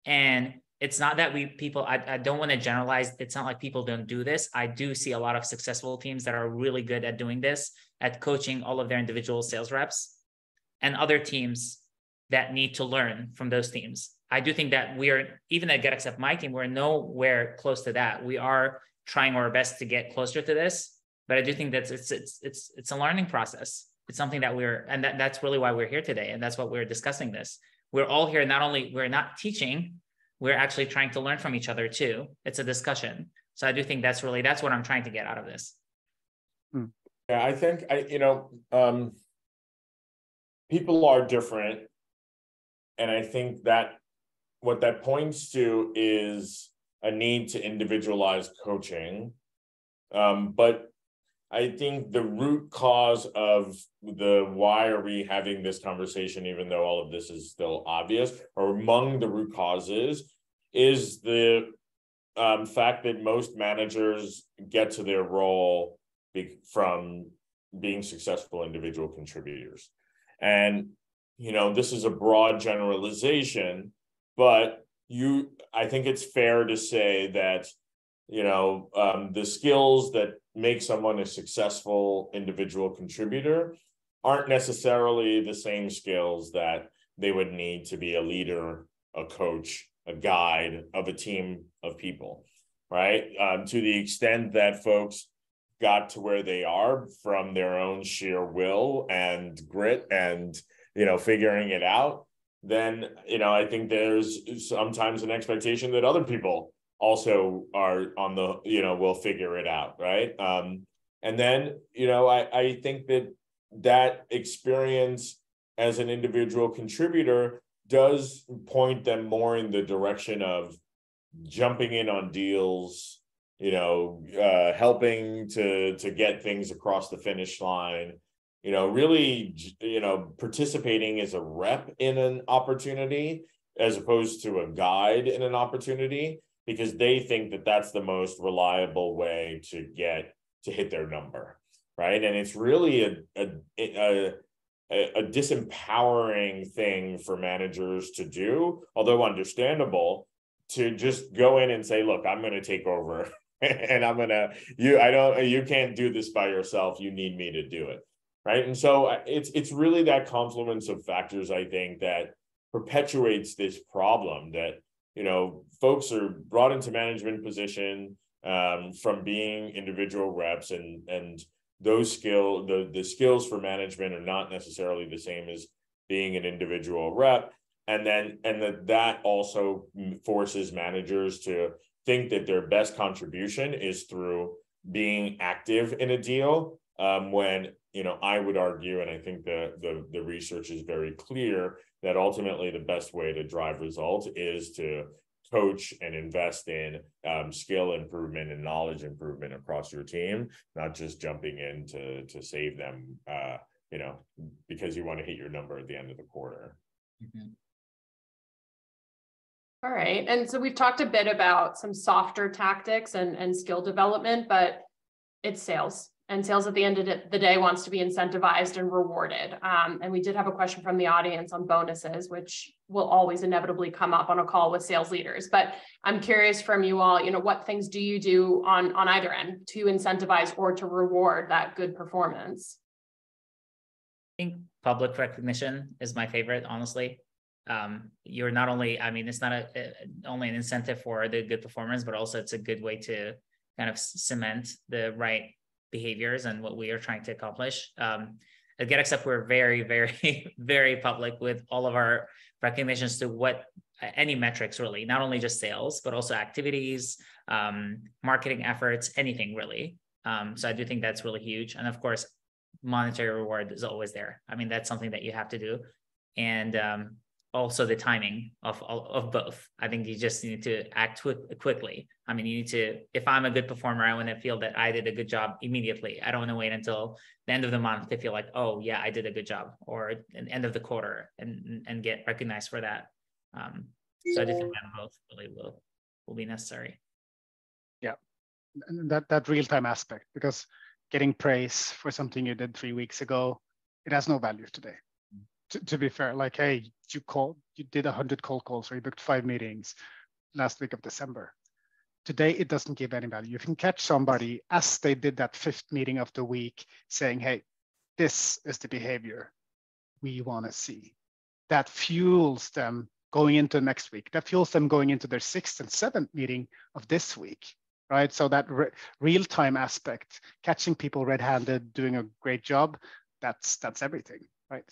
And it's not that I don't want to generalize. It's not like people don't do this. I do see a lot of successful teams that are really good at doing this, at coaching all of their individual sales reps. and other teams that need to learn from those teams. I do think that we are, even at GetAccept, my team, we're nowhere close to that. We are trying our best to get closer to this, but I do think that it's a learning process. It's something that that's really why we're here today, and that's what we're discussing this. We're all here, we're not teaching, we're actually trying to learn from each other too. It's a discussion. So I do think that's what I'm trying to get out of this. Yeah, I think people are different. And I think that what that points to is a need to individualize coaching. But I think the root cause of why are we having this conversation, even though all of this is still obvious, or among the root causes, is the fact that most managers get to their role from being successful individual contributors. And, this is a broad generalization, but I think it's fair to say that, the skills that make someone a successful individual contributor aren't necessarily the same skills that they would need to be a leader, a coach, a guide of a team of people, right? To the extent that folks got to where they are from their own sheer will and grit and, figuring it out, then, I think there's sometimes an expectation that other people also are on the, will figure it out, right? And then, I think that experience as an individual contributor does point them more in the direction of jumping in on deals, helping to get things across the finish line, really, participating as a rep in an opportunity as opposed to a guide in an opportunity, because they think that that's the most reliable way to hit their number, right? And it's really a disempowering thing for managers to do, although understandable, to just go in and say, look, I'm going to take over and you can't do this by yourself. You need me to do it. Right. And so it's really that confluence of factors, I think, that perpetuates this problem that, folks are brought into management position from being individual reps, and those the skills for management are not necessarily the same as being an individual rep. And that also forces managers to think that their best contribution is through being active in a deal, when, I would argue, and I think the research is very clear, that ultimately the best way to drive results is to coach and invest in skill improvement and knowledge improvement across your team, not just jumping in to save them, because you want to hit your number at the end of the quarter. Mm-hmm. All right. And so we've talked a bit about some softer tactics and skill development, but it's sales. And sales at the end of the day wants to be incentivized and rewarded. And we did have a question from the audience on bonuses, which will always inevitably come up on a call with sales leaders. But I'm curious from you all, what things do you do on either end to incentivize or to reward that good performance? I think public recognition is my favorite, honestly. You're not only, it's not only an incentive for the good performance, but also it's a good way to kind of cement the right behaviors and what we are trying to accomplish. At GetAccept, we're very, very, very public with all of our recognitions to any metrics, really, not only just sales, but also activities, marketing efforts, anything really. So I do think that's really huge. And of course, monetary reward is always there. That's something that you have to do. And also the timing of both. I think you just need to act quickly. You need to, if I'm a good performer, I want to feel that I did a good job immediately. I don't want to wait until the end of the month to feel like, oh yeah, I did a good job, or at the end of the quarter and get recognized for that. So I just think that both really will be necessary. Yeah. And that real-time aspect, because getting praise for something you did 3 weeks ago, it has no value today. To be fair, like, hey, you did 100 cold calls, or you booked 5 meetings last week of December. Today, it doesn't give any value. You can catch somebody as they did that 5th meeting of the week saying, hey, this is the behavior we want to see. That fuels them going into next week. That fuels them going into their 6th and 7th meeting of this week, right? So that real-time aspect, catching people red-handed, doing a great job, that's everything, right?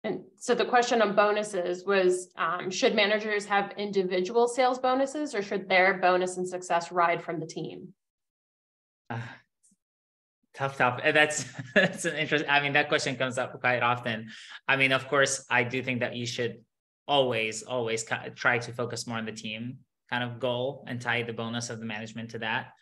And so the question on bonuses was, should managers have individual sales bonuses, or should their bonus and success ride from the team? Tough. That's an interesting. I mean, that question comes up quite often. I mean, of course, I do think that you should always try to focus more on the team kind of goal and tie the bonus of the management to that.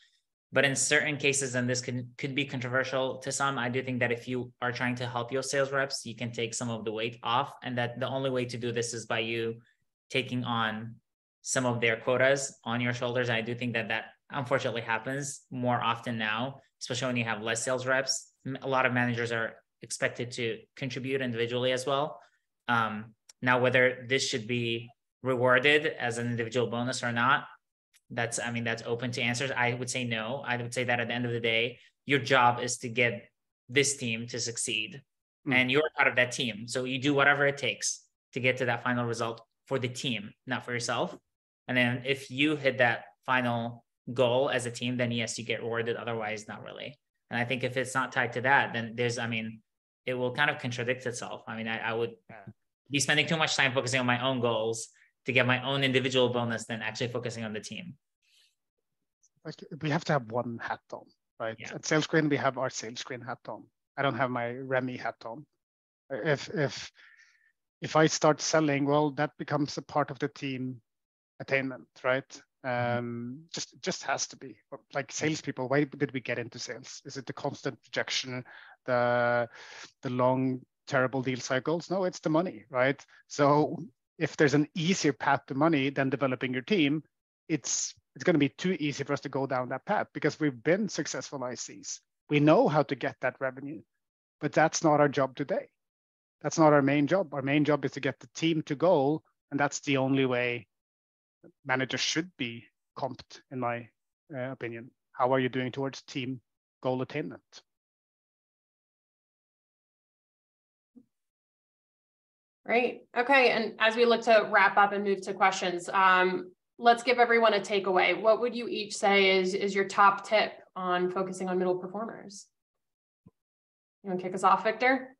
But in certain cases, and this could be controversial to some, I do think that if you are trying to help your sales reps, you can take some of the weight off, and that the only way to do this is by you taking on some of their quotas on your shoulders. I do think that unfortunately happens more often now, especially when you have less sales reps. A lot of managers are expected to contribute individually as well. Now, whether this should be rewarded as an individual bonus or not, that's open to answers. I would say no. I would say that at the end of the day, your job is to get this team to succeed, and you're part of that team. So you do whatever it takes to get to that final result for the team, not for yourself. And then if you hit that final goal as a team, then yes, you get rewarded. Otherwise, not really. And I think if it's not tied to that, then it will kind of contradict itself. I mean, I would be spending too much time focusing on my own goals to get my own individual bonus than actually focusing on the team. Like, we have to have one hat on, right? Yeah. At Sales Screen, we have our Sales Screen hat on. I don't have my Remy hat on. If I start selling, well, that becomes a part of the team attainment, right? Just has to be. Like salespeople, why did we get into sales? Is it the constant rejection, the long, terrible deal cycles? No, it's the money, right? So if there's an easier path to money than developing your team, it's going to be too easy for us to go down that path because we've been successful ICs. We know how to get that revenue, but that's not our job today. That's not our main job. Our main job is to get the team to goal, and that's the only way managers should be comped, in my opinion. How are you doing towards team goal attainment? Great. Okay. And as we look to wrap up and move to questions, let's give everyone a takeaway. What would you each say is your top tip on focusing on middle performers? You want to kick us off, Victor?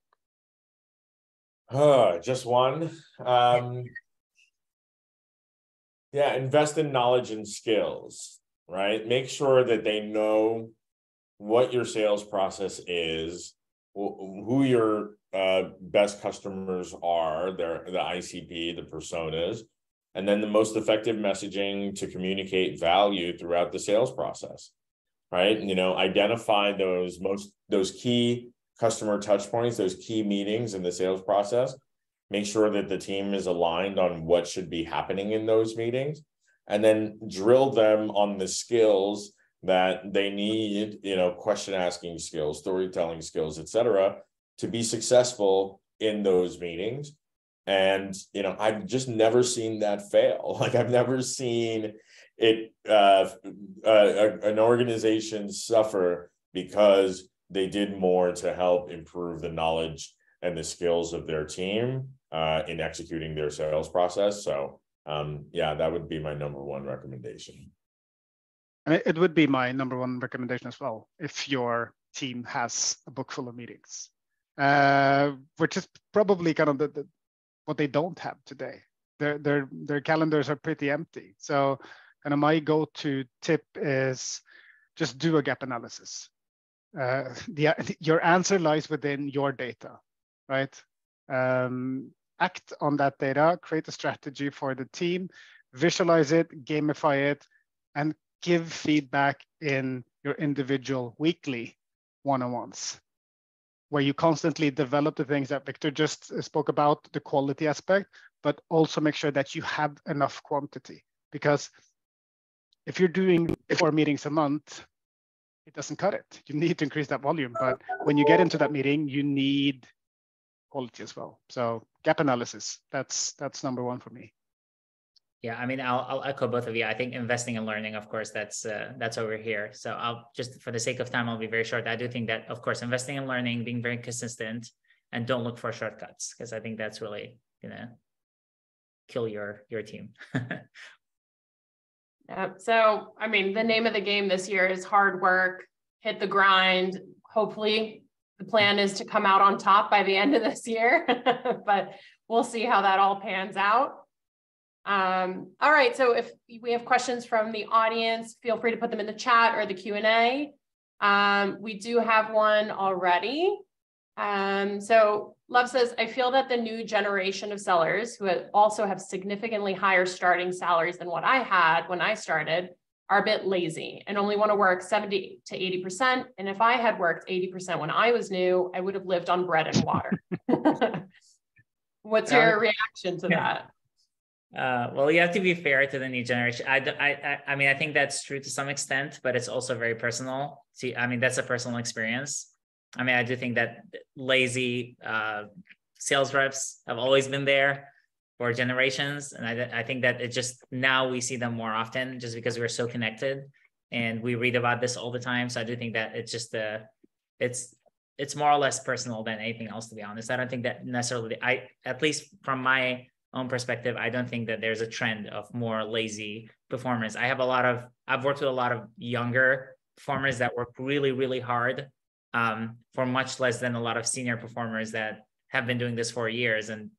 Just one. Yeah, invest in knowledge and skills, right? Make sure that they know what your sales process is, who your best customers are, the ICP, the personas, and then the most effective messaging to communicate value throughout the sales process, right? Identify those key customer touch points, those key meetings in the sales process. Make sure that the team is aligned on what should be happening in those meetings, and then drill them on the skills that they need, question asking skills, storytelling skills, etc., to be successful in those meetings. And, I've just never seen that fail. Like, I've never seen it, an organization suffer because they did more to help improve the knowledge and the skills of their team in executing their sales process. So that would be my number one recommendation. And it would be my number one recommendation as well, if your team has a book full of meetings, which is probably kind of what they don't have today. Their calendars are pretty empty. So kind of my go-to tip is just do a gap analysis. Your answer lies within your data, right? Act on that data, create a strategy for the team, visualize it, gamify it, and give feedback in your individual weekly one-on-ones, where you constantly develop the things that Victor just spoke about, the quality aspect, but also make sure that you have enough quantity. Because if you're doing 4 meetings a month, it doesn't cut it. You need to increase that volume. But when you get into that meeting, you need quality as well. So gap analysis, that's number one for me. Yeah, I mean, I'll echo both of you. I think investing and learning, of course, that's over here. So I'll just, for the sake of time, I'll be very short. I do think that, of course, investing and learning, being very consistent, and don't look for shortcuts, because I think that's really gonna kill your team. Yeah. So, I mean, the name of the game this year is hard work, hit the grind. Hopefully, the plan is to come out on top by the end of this year, but we'll see how that all pans out. All right, so if we have questions from the audience, feel free to put them in the chat or the Q&A. We do have one already. So Love says, I feel that the new generation of sellers who also have significantly higher starting salaries than what I had when I started are a bit lazy and only want to work 70 to 80%. And if I had worked 80% when I was new, I would have lived on bread and water. What's your reaction to that? Well, you have to be fair to the new generation. I mean, I think that's true to some extent, but it's also very personal. See, I mean, that's a personal experience. I mean, I do think that lazy sales reps have always been there for generations. And I think that it just, now we see them more often just because we're so connected and we read about this all the time. So I do think that it's just, it's more or less personal than anything else, to be honest. I don't think that necessarily, at least from my own perspective, I don't think that there's a trend of more lazy performers. I've worked with a lot of younger performers that work really, really hard for much less than a lot of senior performers that have been doing this for years and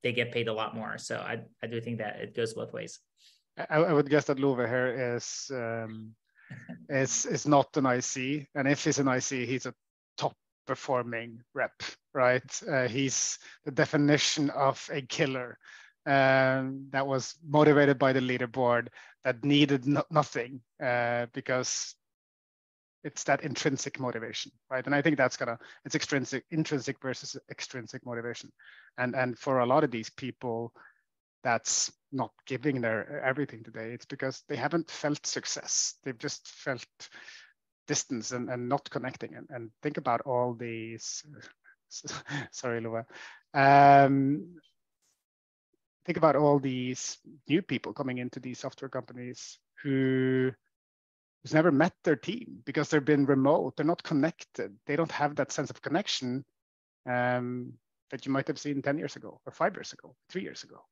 they get paid a lot more. So I do think that it goes both ways. I would guess that Love here is not an IC, and if he's an IC, he's a top performing rep, right? He's the definition of a killer that was motivated by the leaderboard, that needed nothing because it's that intrinsic motivation, right? And I think that's it's intrinsic versus extrinsic motivation. And for a lot of these people, that's not giving their everything today. It's because they haven't felt success. They've just felt distance and not connecting. And think about all these, sorry, Lua. Think about all these new people coming into these software companies who's never met their team because they've been remote. They're not connected. They don't have that sense of connection that you might have seen 10 years ago or 5 years ago, 3 years ago.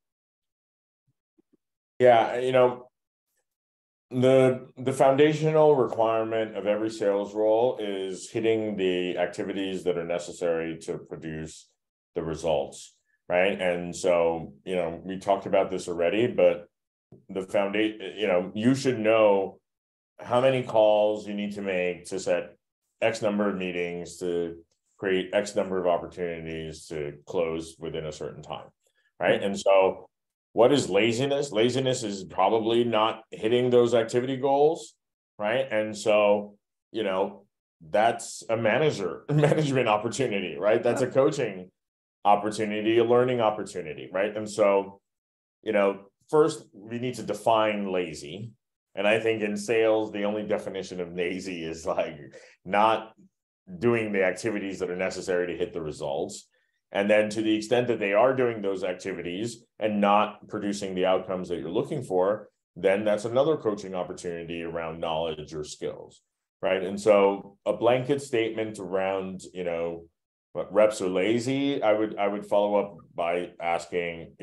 Yeah, the foundational requirement of every sales role is hitting the activities that are necessary to produce the results, right? And so, we talked about this already, but the foundation, you should know how many calls you need to make to set X number of meetings to create X number of opportunities to close within a certain time, right? And so what is laziness? Laziness is probably not hitting those activity goals, right? And so, that's a management opportunity, right? That's a coaching opportunity, a learning opportunity, right? And so, first we need to define lazy. And I think in sales, the only definition of lazy is like not doing the activities that are necessary to hit the results. And then to the extent that they are doing those activities and not producing the outcomes that you're looking for, then that's another coaching opportunity around knowledge or skills, right? And so a blanket statement around, what reps are lazy, I would follow up by asking,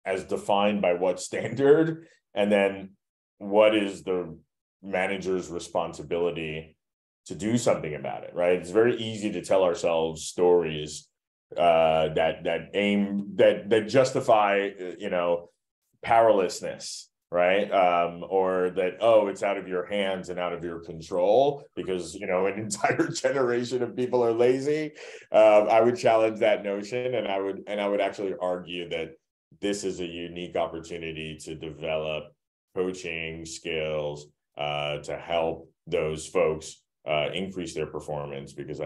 as defined by what standard, and then what is the manager's responsibility to do something about it, right? It's very easy to tell ourselves stories that justify, powerlessness, right? Or that, it's out of your hands and out of your control because, an entire generation of people are lazy. I would challenge that notion, and I would actually argue that this is a unique opportunity to develop coaching skills to help those folks increase their performance, because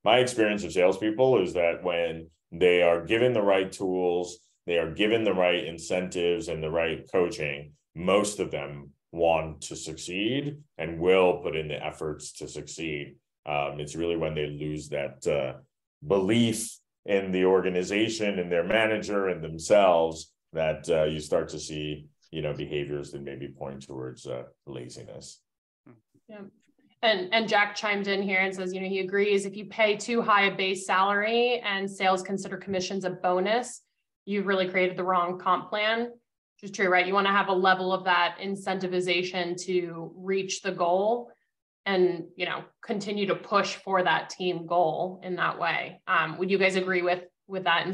my experience of salespeople is that when they are given the right tools, they are given the right incentives and the right coaching, most of them want to succeed and will put in the efforts to succeed. It's really when they lose that belief in the organization and their manager and themselves that you start to see, behaviors that maybe point towards laziness. Yeah. And Jack chimed in here and says, he agrees if you pay too high a base salary and sales consider commissions a bonus, you've really created the wrong comp plan, which is true, right? You want to have a level of that incentivization to reach the goal and, continue to push for that team goal in that way. Would you guys agree with that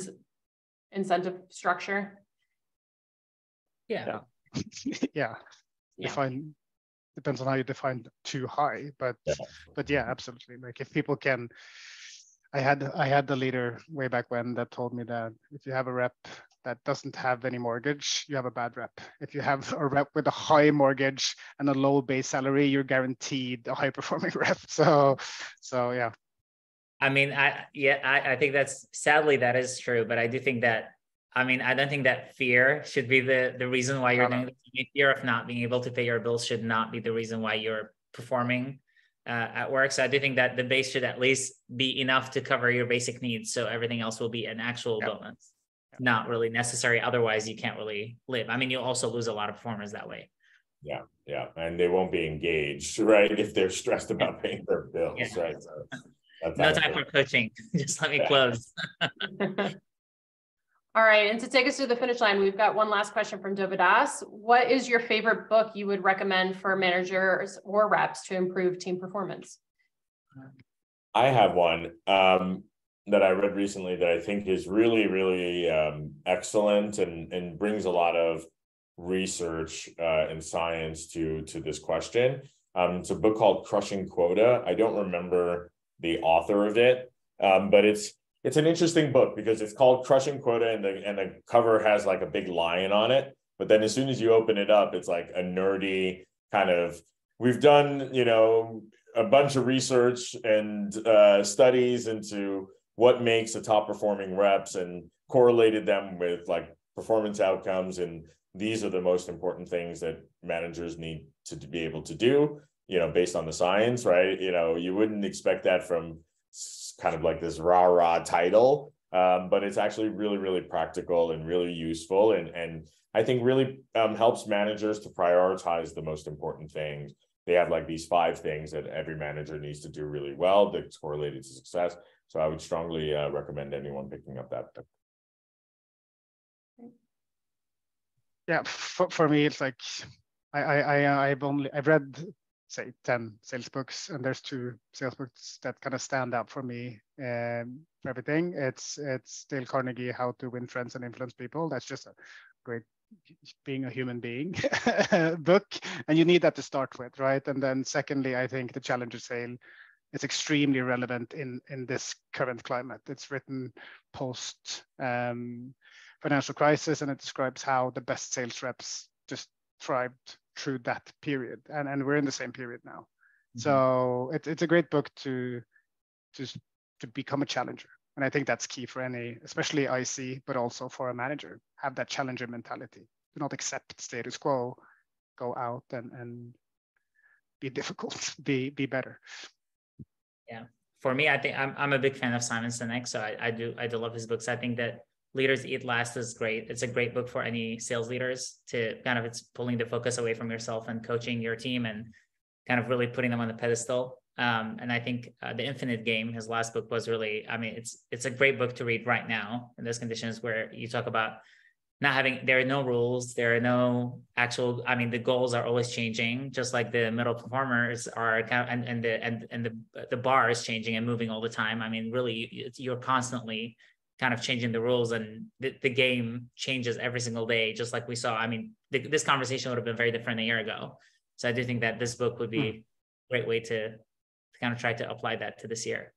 incentive structure? Yeah. Yeah. Yeah. Depends on how you define too high, but yeah, absolutely. Like if people can, I had the leader way back when that told me that if you have a rep that doesn't have any mortgage, you have a bad rep. If you have a rep with a high mortgage and a low base salary, you're guaranteed a high performing rep. So yeah. I mean, I think sadly that is true, but I do think that, I don't think that fear should be the reason why you're doing this. Fear of not being able to pay your bills should not be the reason why you're performing at work. So I do think that the base should at least be enough to cover your basic needs. So everything else will be an actual bonus, not really necessary. Otherwise, you can't really live. You'll also lose a lot of performers that way. Yeah. And they won't be engaged, right? If they're stressed about paying their bills, right? So no time for coaching. Just let me close. All right, and to take us to the finish line, we've got one last question from Dovidas. What is your favorite book you would recommend for managers or reps to improve team performance? I have one that I read recently that I think is really, really excellent and brings a lot of research and science to this question. It's a book called Crushing Quota. I don't remember the author of it, but it's an interesting book because it's called Crushing Quota and the cover has like a big lion on it. But then as soon as you open it up, it's like a nerdy kind of, we've done, a bunch of research and studies into what makes the top performing reps and correlated them with like performance outcomes. And these are the most important things that managers need to be able to do, based on the science, right? You wouldn't expect that from kind of like this rah-rah title, but it's actually really, really practical and really useful. And I think really helps managers to prioritize the most important things. They have like these 5 things that every manager needs to do really well that's correlated to success. So I would strongly recommend anyone picking up that book. Yeah, for me, it's like I've read say 10 sales books, and there's 2 sales books that kind of stand out for me for everything. It's Dale Carnegie, How to Win Friends and Influence People. That's just a great being a human being book, and you need that to start with, right? And then secondly, I think The Challenger Sale is extremely relevant in this current climate. It's written post financial crisis, and it describes how the best sales reps just thrived through that period, and we're in the same period now. Mm-hmm. So it's a great book to become a challenger, and I think that's key for any, especially IC, but also for a manager. Have that challenger mentality. Do not accept status quo. Go out and be difficult. Be better. Yeah, for me, I think I'm a big fan of Simon Sinek, so I do love his books. I think that Leaders Eat Last is great. It's a great book for any sales leaders to kind of, it's pulling the focus away from yourself and coaching your team and kind of really putting them on the pedestal. And I think The Infinite Game, his last book, was really, it's a great book to read right now in those conditions where you talk about not having, there are no rules, there are no actual, the goals are always changing, just like the middle performers are kind of, and the bar is changing and moving all the time. Really, you're constantly kind of changing the rules, and the game changes every single day, just like we saw. This conversation would have been very different a year ago. So I do think that this book would be a great way to kind of try to apply that to this year.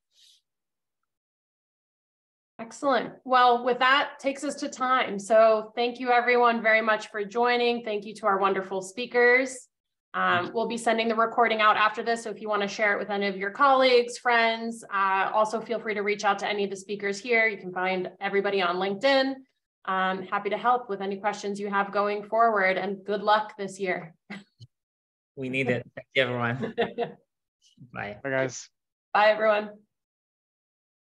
Excellent. Well, with that takes us to time. So thank you everyone very much for joining. Thank you to our wonderful speakers. We'll be sending the recording out after this. So if you want to share it with any of your colleagues, friends, also feel free to reach out to any of the speakers here. You can find everybody on LinkedIn. Happy to help with any questions you have going forward, and good luck this year. We need it. Thank you, everyone. Bye. Bye, guys. Bye, everyone.